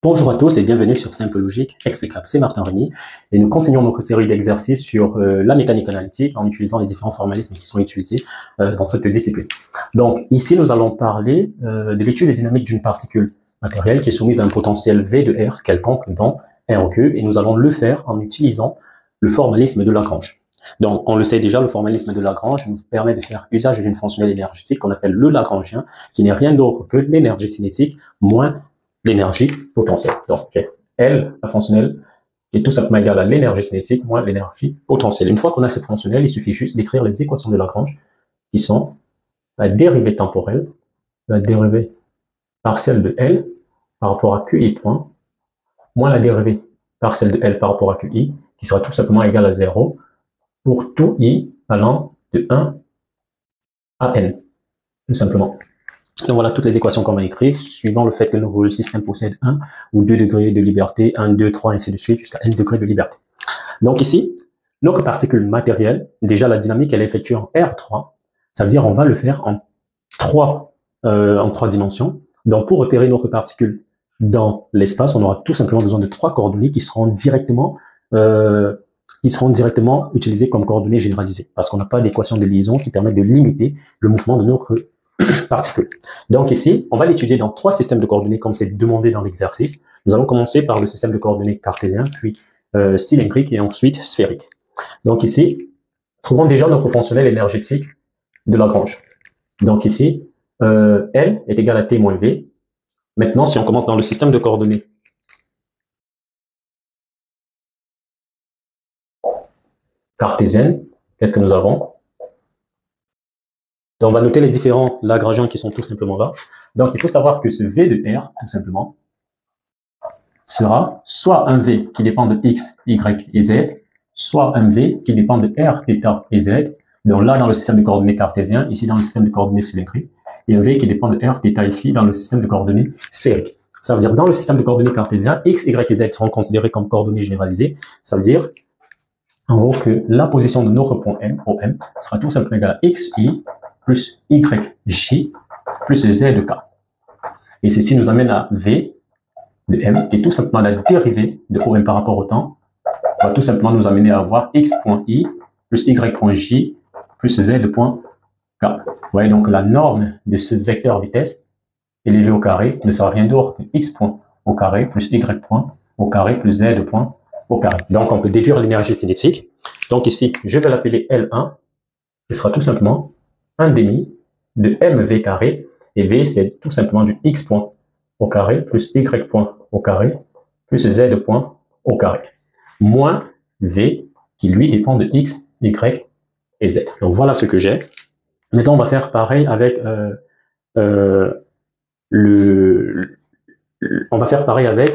Bonjour à tous et bienvenue sur Simple Logique Explicable. C'est Martin Rémy et nous continuons notre série d'exercices sur la mécanique analytique en utilisant les différents formalismes qui sont utilisés dans cette discipline. Donc ici, nous allons parler de l'étude dynamique d'une particule matérielle qui est soumise à un potentiel V de R quelconque dans R au cube et nous allons le faire en utilisant le formalisme de Lagrange. Donc on le sait déjà, le formalisme de Lagrange nous permet de faire usage d'une fonctionnelle énergétique qu'on appelle le Lagrangien qui n'est rien d'autre que l'énergie cinétique moins l'énergie potentielle. Donc, j'ai L, la fonctionnelle, qui est tout simplement égale à l'énergie cinétique moins l'énergie potentielle. Une fois qu'on a cette fonctionnelle, il suffit juste d'écrire les équations de Lagrange, qui sont la dérivée temporelle, la dérivée partielle de L par rapport à QI point, moins la dérivée partielle de L par rapport à QI, qui sera tout simplement égale à 0, pour tout I allant de 1 à N, tout simplement. Donc voilà toutes les équations qu'on va écrire, suivant le fait que le système possède 1 ou 2 degrés de liberté, 1, 2, 3, ainsi de suite, jusqu'à n degrés de liberté. Donc ici, notre particule matérielle, déjà la dynamique, elle est effectuée en R3, ça veut dire on va le faire en 3 dimensions. Donc pour repérer notre particule dans l'espace, on aura tout simplement besoin de 3 coordonnées qui seront directement utilisées comme coordonnées généralisées, parce qu'on n'a pas d'équation de liaison qui permet de limiter le mouvement de notre particule. Donc ici, on va l'étudier dans 3 systèmes de coordonnées comme c'est demandé dans l'exercice. Nous allons commencer par le système de coordonnées cartésien, puis cylindrique et ensuite sphérique. Donc ici, trouvons déjà notre fonctionnelle énergétique de Lagrange. Donc ici, L est égal à T moins V. Maintenant, si on commence dans le système de coordonnées cartésienne, qu'est-ce que nous avons? Donc, on va noter les différents Lagrangiens qui sont tout simplement là. Donc, il faut savoir que ce V de R, tout simplement, sera soit un V qui dépend de X, Y et Z, soit un V qui dépend de R, θ et Z. Donc là, dans le système de coordonnées cartésien, ici dans le système de coordonnées cylindrique, et un V qui dépend de R, θ et φ dans le système de coordonnées sphérique. Ça veut dire dans le système de coordonnées cartésien, X, Y et Z seront considérés comme coordonnées généralisées. Ça veut dire, en gros, que la position de notre point M, OM, sera tout simplement égale à X, Y, plus YJ plus Z de K. Et ceci nous amène à V de M, qui est tout simplement la dérivée de OM par rapport au temps, va tout simplement nous amener à avoir X.I plus Y.J plus Z de point K. Vous voyez donc la norme de ce vecteur vitesse élevé au carré ne sera rien d'autre que X point au carré plus Y point au carré plus Z de point au carré. Donc on peut déduire l'énergie cinétique. Donc ici, je vais l'appeler L1, qui sera tout simplement 1 demi de mv carré, et v c'est tout simplement du x point au carré plus y point au carré plus z point au carré, moins v qui lui dépend de x, y et z. Donc voilà ce que j'ai. Maintenant on va faire pareil avec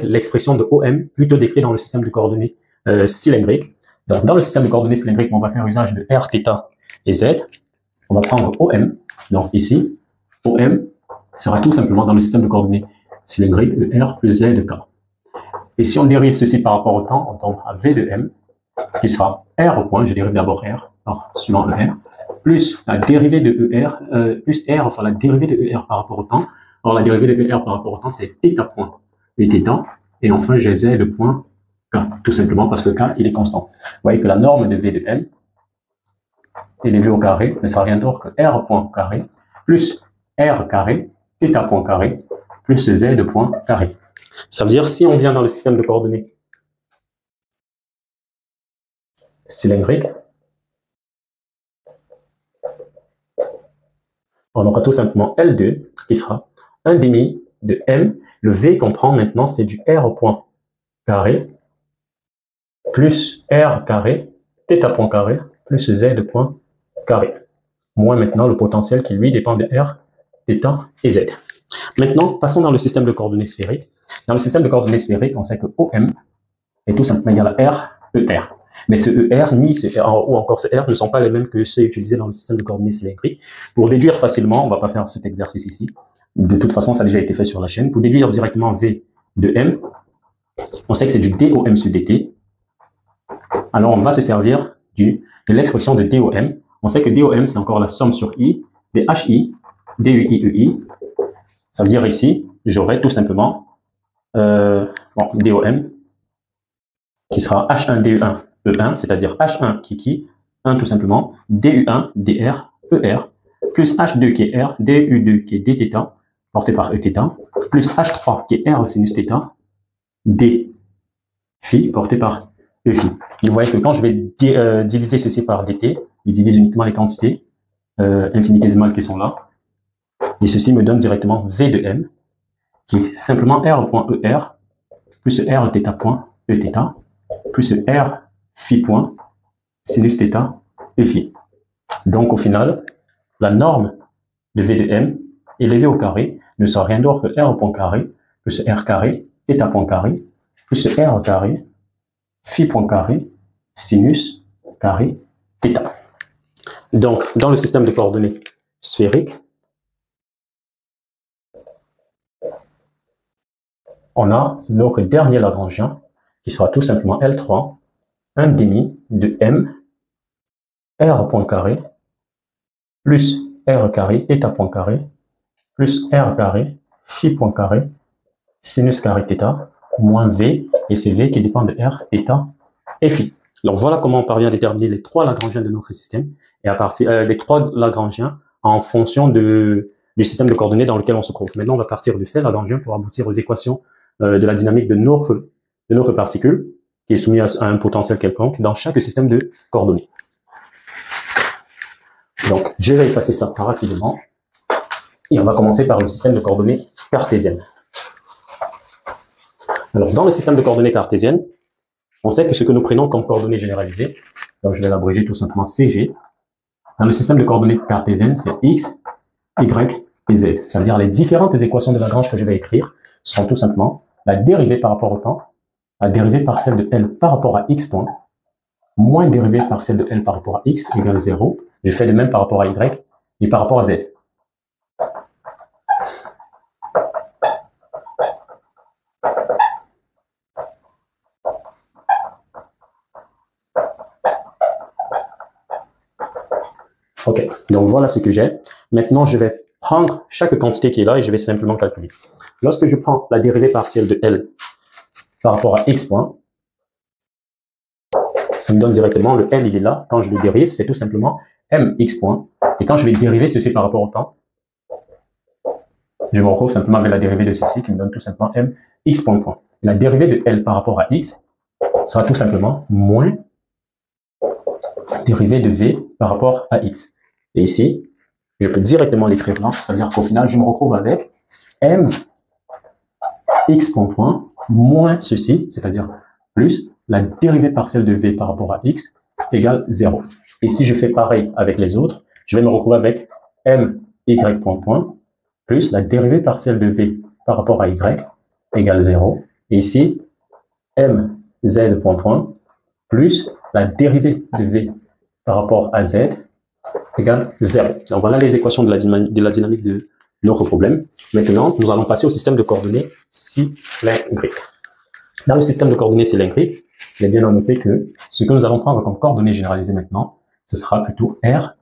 l'expression de OM, plutôt décrit dans le système de coordonnées cylindrique. Donc dans le système de coordonnées cylindrique, on va faire usage de r, θ et z. On va prendre OM, donc ici, OM sera tout simplement dans le système de coordonnées cylindrique ER plus Z de K. Et si on dérive ceci par rapport au temps, on tombe à V de M, qui sera R au point, je dérive d'abord R, suivant ER, plus la dérivée de ER, plus R, enfin la dérivée de ER par rapport au temps. Alors la dérivée de ER par rapport au temps, c'est θ point et θ, et enfin j'ai Z de point K, tout simplement parce que K, il est constant. Vous voyez que la norme de V de M, élevé au carré ne sera rien d'autre que R point carré plus R carré, θ point carré, plus Z point carré. Ça veut dire, si on vient dans le système de coordonnées cylindrique, on aura tout simplement L2 qui sera 1 demi de M. Le V qu'on prend maintenant, c'est du R point carré plus R carré, θ point carré, plus Z point carré. Moins maintenant le potentiel qui lui dépend de R, θ et Z. Maintenant, passons dans le système de coordonnées sphériques. Dans le système de coordonnées sphériques, on sait que OM est tout simplement égal à R, ER. Mais ce ER, ni ce R ou encore ce R ne sont pas les mêmes que ceux utilisés dans le système de coordonnées cylindriques. Pour déduire facilement, on ne va pas faire cet exercice ici. De toute façon, ça a déjà été fait sur la chaîne. Pour déduire directement V de M, on sait que c'est du DOM sur DT. Alors, on va se servir de l'expression de DOM. On sait que DOM, c'est encore la somme sur I des HI, DUI, EI. Ça veut dire ici, j'aurai tout simplement DOM, qui sera H1 DU1 E1, c'est-à-dire H1 qui est qui 1 tout simplement, DU1 DR ER, plus H2 qui est R, DU2 qui est Dθ, porté par Eθ, plus H3 qui est R sinus θ, D phi, porté par E phi. Vous voyez que quand je vais diviser ceci par dt, il divise uniquement les quantités infinitésimales qui sont là, et ceci me donne directement V de M, qui est simplement R.ER, plus R θ point Eθ, plus R phi point sinus θ E phi. Donc au final, la norme de V de M élevée au carré ne sera rien d'autre que R point carré plus R carré θ point carré plus R carré phi point carré sinus carré θ. Donc dans le système de coordonnées sphériques, on a notre dernier Lagrangien qui sera tout simplement L3 1 demi de M R point carré plus R carré θ point carré plus R carré phi point carré sinus carré θ moins V, et c'est V qui dépend de R, θ et phi. Donc voilà comment on parvient à déterminer les trois Lagrangiens de notre système, et à partir des trois Lagrangiens en fonction du système de coordonnées dans lequel on se trouve. Maintenant, on va partir de ces Lagrangiens pour aboutir aux équations de la dynamique de notre particule, qui est soumise à un potentiel quelconque dans chaque système de coordonnées. Donc, je vais effacer ça rapidement, et on va commencer par le système de coordonnées cartésiennes. Alors, dans le système de coordonnées cartésiennes, on sait que ce que nous prenons comme coordonnées généralisées, donc je vais l'abréger tout simplement CG, dans le système de coordonnées cartésiennes, c'est X, Y et Z. Ça veut dire les différentes équations de Lagrange que je vais écrire seront tout simplement la dérivée par rapport au temps, la dérivée partielle de L par rapport à X point, moins dérivée partielle de L par rapport à X égale 0. Je fais de même par rapport à Y et par rapport à Z. Ok, donc voilà ce que j'ai. Maintenant, je vais prendre chaque quantité qui est là et je vais simplement calculer. Lorsque je prends la dérivée partielle de L par rapport à X point, ça me donne directement le L, il est là. Quand je le dérive, c'est tout simplement mx point. Et quand je vais dériver ceci par rapport au temps, je me retrouve simplement avec la dérivée de ceci qui me donne tout simplement mx point point. La dérivée de L par rapport à X sera tout simplement moins dérivée de V par rapport à X. Et ici, je peux directement l'écrire là, c'est-à-dire qu'au final, je me retrouve avec m x point point moins ceci, c'est-à-dire plus la dérivée partielle de V par rapport à X égale 0. Et si je fais pareil avec les autres, je vais me retrouver avec m y point point plus la dérivée partielle de V par rapport à Y égale 0. Et ici, m z point point plus la dérivée de V par rapport à Z égale 0. Donc voilà les équations de la dynamique de notre problème. Maintenant, nous allons passer au système de coordonnées cylindriques. Dans le système de coordonnées cylindriques, il est bien à noter que ce que nous allons prendre comme coordonnées généralisées maintenant, ce sera plutôt R,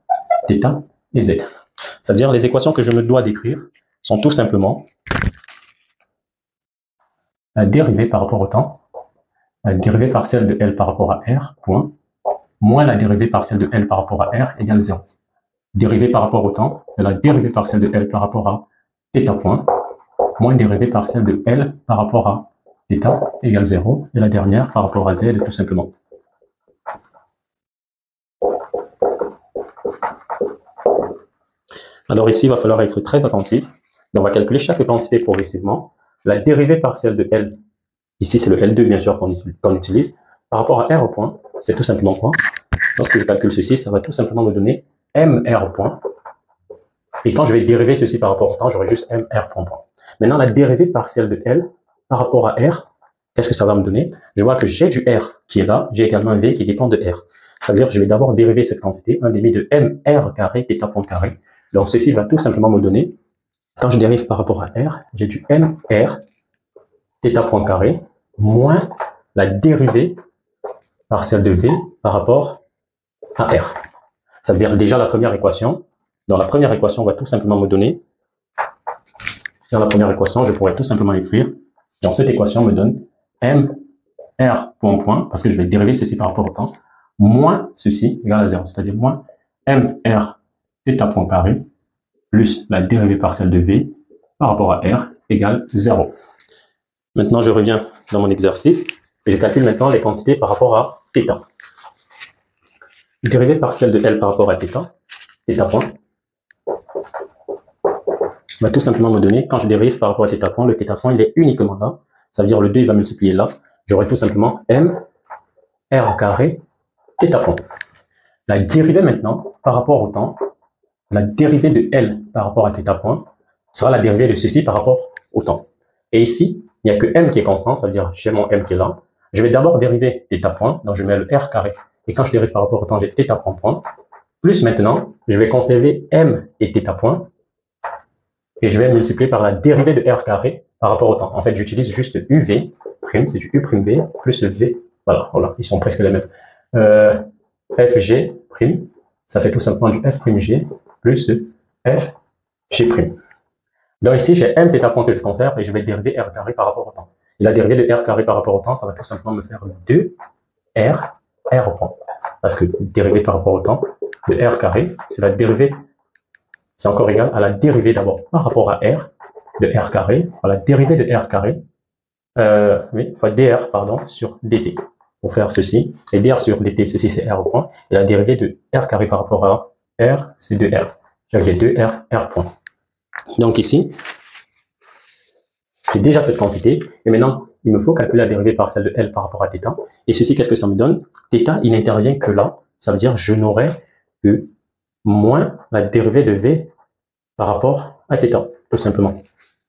θ et Z. C'est-à-dire les équations que je me dois d'écrire sont tout simplement la dérivée par rapport au temps, la dérivée partielle de L par rapport à R, point, moins la dérivée partielle de L par rapport à R égale 0. Dérivée par rapport au temps, de la dérivée partielle de L par rapport à θ point, moins dérivée partielle de L par rapport à θ égale 0, et la dernière par rapport à Z tout simplement. Alors ici, il va falloir être très attentif. Donc on va calculer chaque quantité progressivement. La dérivée partielle de L, ici c'est le L2 bien sûr qu'on utilise, par rapport à R point, c'est tout simplement quoi? Lorsque je calcule ceci, ça va tout simplement me donner mr point. Et quand je vais dériver ceci par rapport au temps, j'aurai juste mr point. Maintenant, la dérivée partielle de L par rapport à R, qu'est-ce que ça va me donner? Je vois que j'ai du R qui est là, j'ai également un V qui dépend de R. Ça veut dire que je vais d'abord dériver cette quantité, 1 demi de mr carré θ point carré. Donc ceci va tout simplement me donner, quand je dérive par rapport à R, j'ai du mr θ point carré moins la dérivée partielle de V par rapport à R. Ça veut dire déjà la première équation. Dans la première équation, on va tout simplement me donner, dans la première équation, je pourrais tout simplement écrire Donc, cette équation me donne m r point, parce que je vais dériver ceci par rapport au temps, moins ceci égale à 0, c'est-à-dire moins m r θ point carré plus la dérivée partielle de v par rapport à r égale 0. Maintenant, je reviens dans mon exercice et je calcule maintenant les quantités par rapport à θ. Dérivée partielle de L par rapport à θ point, va tout simplement me donner, quand je dérive par rapport à θ point, le θ point il est uniquement là, ça veut dire le 2 il va multiplier là, j'aurai tout simplement m r carré θ point. La dérivée maintenant par rapport au temps, la dérivée de L par rapport à θ point sera la dérivée de ceci par rapport au temps. Et ici, il n'y a que m qui est constant, ça veut dire j'ai mon m qui est là. Je vais d'abord dériver θ point, donc je mets le r carré. Et quand je dérive par rapport au temps, j'ai θ point. Plus maintenant, je vais conserver m et θ point. Et je vais multiplier par la dérivée de r carré par rapport au temps. En fait, j'utilise juste uv, prime, c'est du u'(v) plus le v. Voilà, ils sont presque les mêmes. fg', prime, ça fait tout simplement du f'g plus le fg'. Donc ici, j'ai m θ point que je conserve et je vais dériver r carré par rapport au temps. Et la dérivée de r carré par rapport au temps, ça va tout simplement me faire 2r point. Parce que dérivée par rapport au temps, de r carré, c'est la dérivée, c'est encore égal à la dérivée d'abord par rapport à r, de r carré, fois la dérivée de r carré, fois dr, pardon, sur dt. Pour faire ceci, et dr sur dt, ceci c'est r point, et la dérivée de r carré par rapport à r, c'est 2r. J'ai 2r point. Donc ici, j'ai déjà cette quantité, et maintenant, il me faut calculer la dérivée partielle de L par rapport à θ. Et ceci, qu'est-ce que ça me donne? θ, il n'intervient que là, ça veut dire je n'aurai que moins la dérivée de V par rapport à θ, tout simplement.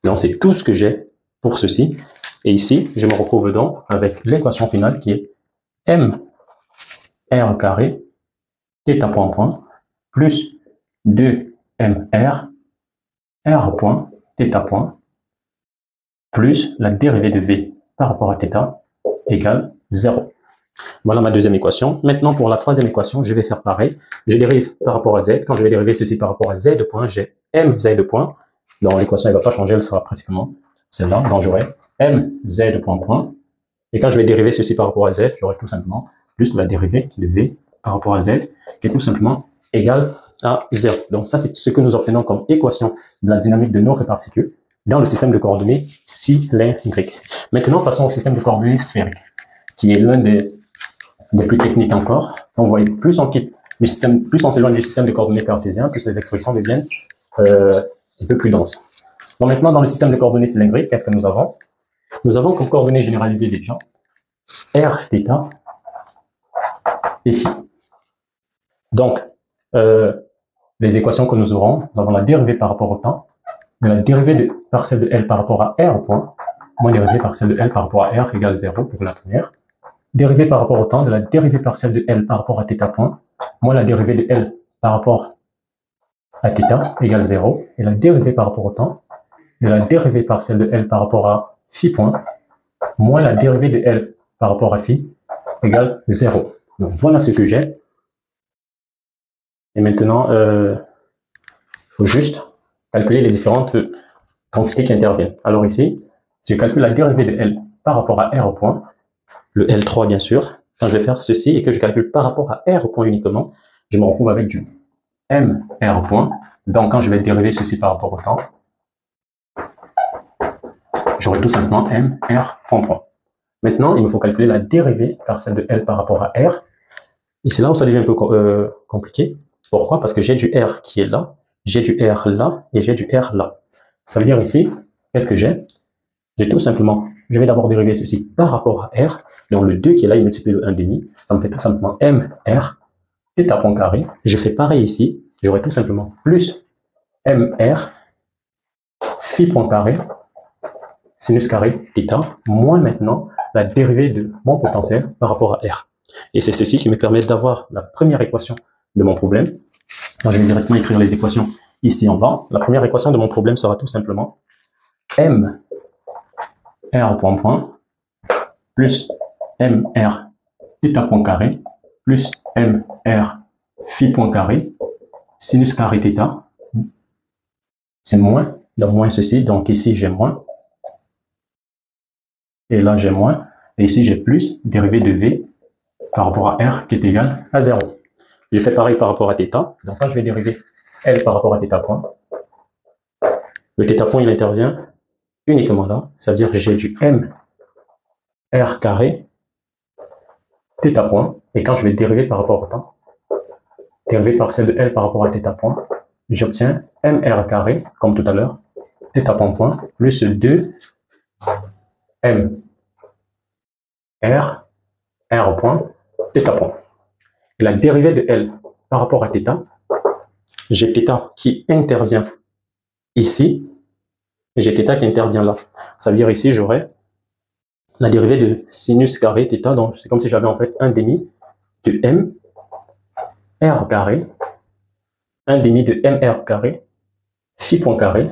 Donc c'est tout ce que j'ai pour ceci. Et ici, je me retrouve donc avec l'équation finale qui est m r carré θ point plus 2mr r point θ point plus la dérivée de v par rapport à θ égale 0. Voilà ma deuxième équation. Maintenant, pour la troisième équation, je vais faire pareil. Je dérive par rapport à z. Quand je vais dériver ceci par rapport à z point, j'ai mz point. Donc l'équation ne va pas changer, elle sera pratiquement celle-là. Donc j'aurai mz point. Et quand je vais dériver ceci par rapport à z, j'aurai tout simplement plus la dérivée de v par rapport à z, qui est tout simplement égale à 0. Donc ça, c'est ce que nous obtenons comme équation de la dynamique de notre particule dans le système de coordonnées cylindrique. Maintenant, passons au système de coordonnées sphérique, qui est l'un des plus techniques encore. On voit plus on quitte du système, plus on s'éloigne du système de coordonnées cartésien, plus les expressions deviennent un peu plus denses. Donc maintenant, dans le système de coordonnées cylindrique, qu'est-ce que nous avons? Nous avons comme coordonnées généralisées déjà r, θ et phi. Donc, les équations que nous aurons, nous avons la dérivée par rapport au temps, de la dérivée de partielle de L par rapport à R point, moins dérivée partielle de L par rapport à R égale 0 pour la première. Dérivée par rapport au temps, de la dérivée partielle de L par rapport à θ point, moins la dérivée de L par rapport à θ égale 0. Et la dérivée par rapport au temps, de la dérivée partielle de L par rapport à phi point, moins la dérivée de L par rapport à phi égale 0. Donc voilà ce que j'ai. Et maintenant, il faut juste calculer les différentes quantités qui interviennent. Alors ici, si je calcule la dérivée de L par rapport à R point, le L3 bien sûr, quand je vais faire ceci et que je calcule par rapport à R point uniquement, je me retrouve avec du MR point. Donc quand je vais dériver ceci par rapport au temps, j'aurai tout simplement MR point. Maintenant, il me faut calculer la dérivée partielle de L par rapport à R. Et c'est là où ça devient un peu compliqué. Pourquoi? Parce que j'ai du R qui est là, j'ai du R là et j'ai du R là. Ça veut dire ici, qu'est-ce que j'ai? J'ai tout simplement, je vais d'abord dériver ceci par rapport à R. Donc le 2 qui est là, il multiplie le 1,5. Ça me fait tout simplement MR θ point carré. Je fais pareil ici. J'aurai tout simplement plus MR phi point carré sinus carré θ moins maintenant la dérivée de mon potentiel par rapport à R. Et c'est ceci qui me permet d'avoir la première équation de mon problème. Alors, je vais directement écrire les équations ici en bas. La première équation de mon problème sera tout simplement M R point plus MR θ point carré plus MR phi point carré sinus carré θ. C'est moins, donc moins ceci, donc ici j'ai moins. et là j'ai moins, et ici j'ai plus, dérivé de V par rapport à R qui est égal à 0. Je fais pareil par rapport à θ, donc quand je vais dériver L par rapport à θ point, le θ point il intervient uniquement là, c'est-à-dire que j'ai du M R carré θ point, et quand je vais dériver par rapport au temps, dérivé partiel de L par rapport à θ point, j'obtiens MR carré, comme tout à l'heure, θ point, plus 2 M R point, θ point. Et la dérivée de L par rapport à θ, j'ai θ qui intervient ici, et j'ai θ qui intervient là. Ça veut dire ici, j'aurai la dérivée de sinus carré θ, donc c'est comme si j'avais en fait un demi de M R carré, un demi de MR carré, phi point carré,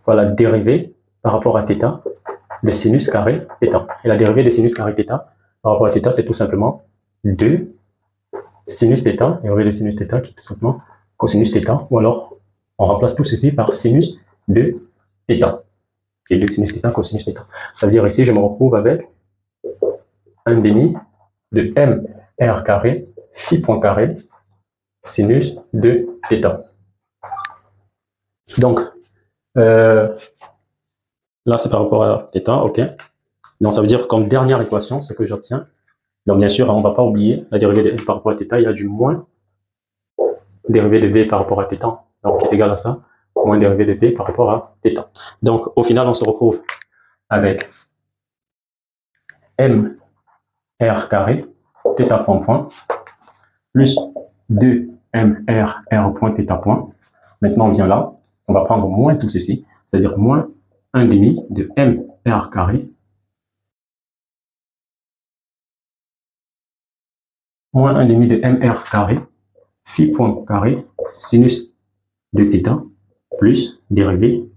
voilà, dérivée par rapport à θ de sinus carré θ. Et la dérivée de sinus carré θ par rapport à θ, c'est tout simplement 2 sinus θ, dérivée de sinus θ qui est tout simplement cosinus θ, ou alors on remplace tout ceci par sinus de θ. Et 2 sinus θ, cosinus θ. Ça veut dire ici, je me retrouve avec un demi de MR carré, phi point carré, sinus de θ. Donc, là, c'est par rapport à θ, ok. Donc, ça veut dire comme dernière équation, ce que j'obtiens. Donc, bien sûr, on ne va pas oublier la dérivée de f par rapport à θ, il y a du moins dérivée de v par rapport à θ, donc qui est égal à ça, moins dérivée de v par rapport à θ. Donc, au final, on se retrouve avec m r carré, θ point point, plus 2 m r point θ point. Maintenant, on vient là, on va prendre moins tout ceci, c'est-à-dire moins 1 demi de m r carré, moins 1 demi de mr carré, phi point carré, sinus de θ, plus dérivée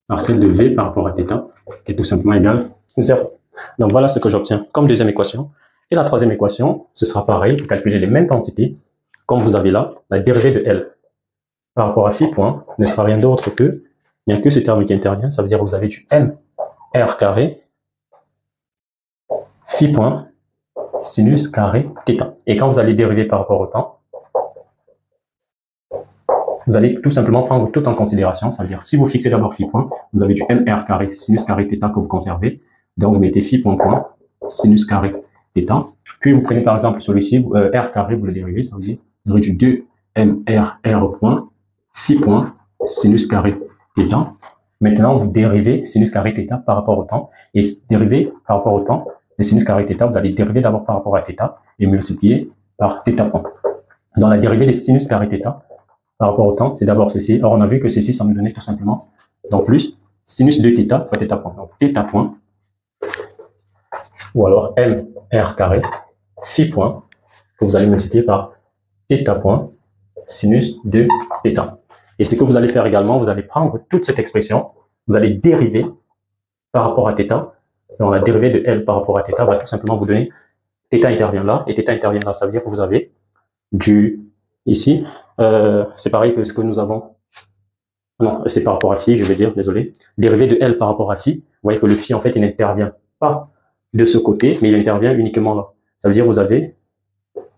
partielle de v par rapport à θ, qui est tout simplement égal à 0. Donc voilà ce que j'obtiens comme deuxième équation. Et la troisième équation, ce sera pareil, pour calculer les mêmes quantités, comme vous avez là, la dérivée de L par rapport à phi point ne sera rien d'autre que, il n'y a que ce terme qui intervient, ça veut dire que vous avez du m r carré, phi point, sinus carré θ. Et quand vous allez dériver par rapport au temps, vous allez tout simplement prendre tout en considération, ça veut dire si vous fixez d'abord phi point, vous avez du mr carré, sinus carré θ que vous conservez, donc vous mettez phi point point, sinus carré θ, puis vous prenez par exemple celui-ci, r carré, vous le dérivez, ça veut dire vous aurez du 2 mr r point, phi point, sinus carré θ. Maintenant, vous dérivez sinus carré θ par rapport au temps, et dériver par rapport au temps, le sinus carré θ, vous allez dériver d'abord par rapport à θ, et multiplier par θ point. Dans la dérivée des sinus carré θ, par rapport au temps, c'est d'abord ceci. Or, on a vu que ceci, ça me donnait tout simplement, donc plus, sinus de θ fois θ point. Donc, θ point, ou alors m r carré, phi point, que vous allez multiplier par θ point, sinus de θ. Et ce que vous allez faire également, vous allez prendre toute cette expression, vous allez dériver par rapport à θ. Donc, la dérivée de L par rapport à θ va tout simplement vous donner θ intervient là, et θ intervient là. Ça veut dire que vous avez du, ici, c'est pareil que ce que nous avons, non, c'est par rapport à phi, je vais dire, désolé, dérivé de L par rapport à phi, vous voyez que le phi, en fait, il n'intervient pas de ce côté, mais il intervient uniquement là. Ça veut dire que vous avez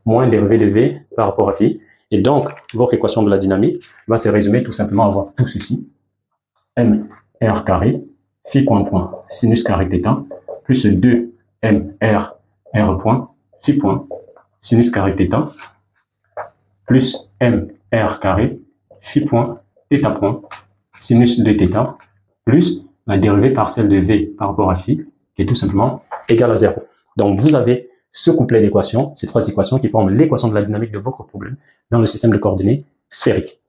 moins dérivé de V par rapport à phi, et donc, votre équation de la dynamique va se résumer tout simplement à avoir tout ceci, m r carré, phi point point, sinus carré θ, plus 2 m r point, phi point, sinus carré θ, plus m r carré, phi point, θ point, sinus de θ, plus la dérivée partielle de v par rapport à phi, qui est tout simplement égal à 0. Donc, vous avez ce couplet d'équations, ces trois équations qui forment l'équation de la dynamique de votre problème dans le système de coordonnées sphérique.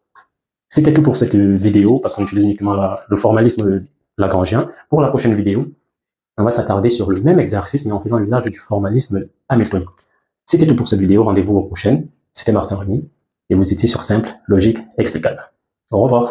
C'était tout pour cette vidéo, parce qu'on utilise uniquement le formalisme lagrangien. Pour la prochaine vidéo, on va s'attarder sur le même exercice, mais en faisant usage du formalisme hamiltonien. C'était tout pour cette vidéo, rendez-vous aux prochaines. C'était Martin Remy, et vous étiez sur Simple Logique Explicable. Au revoir.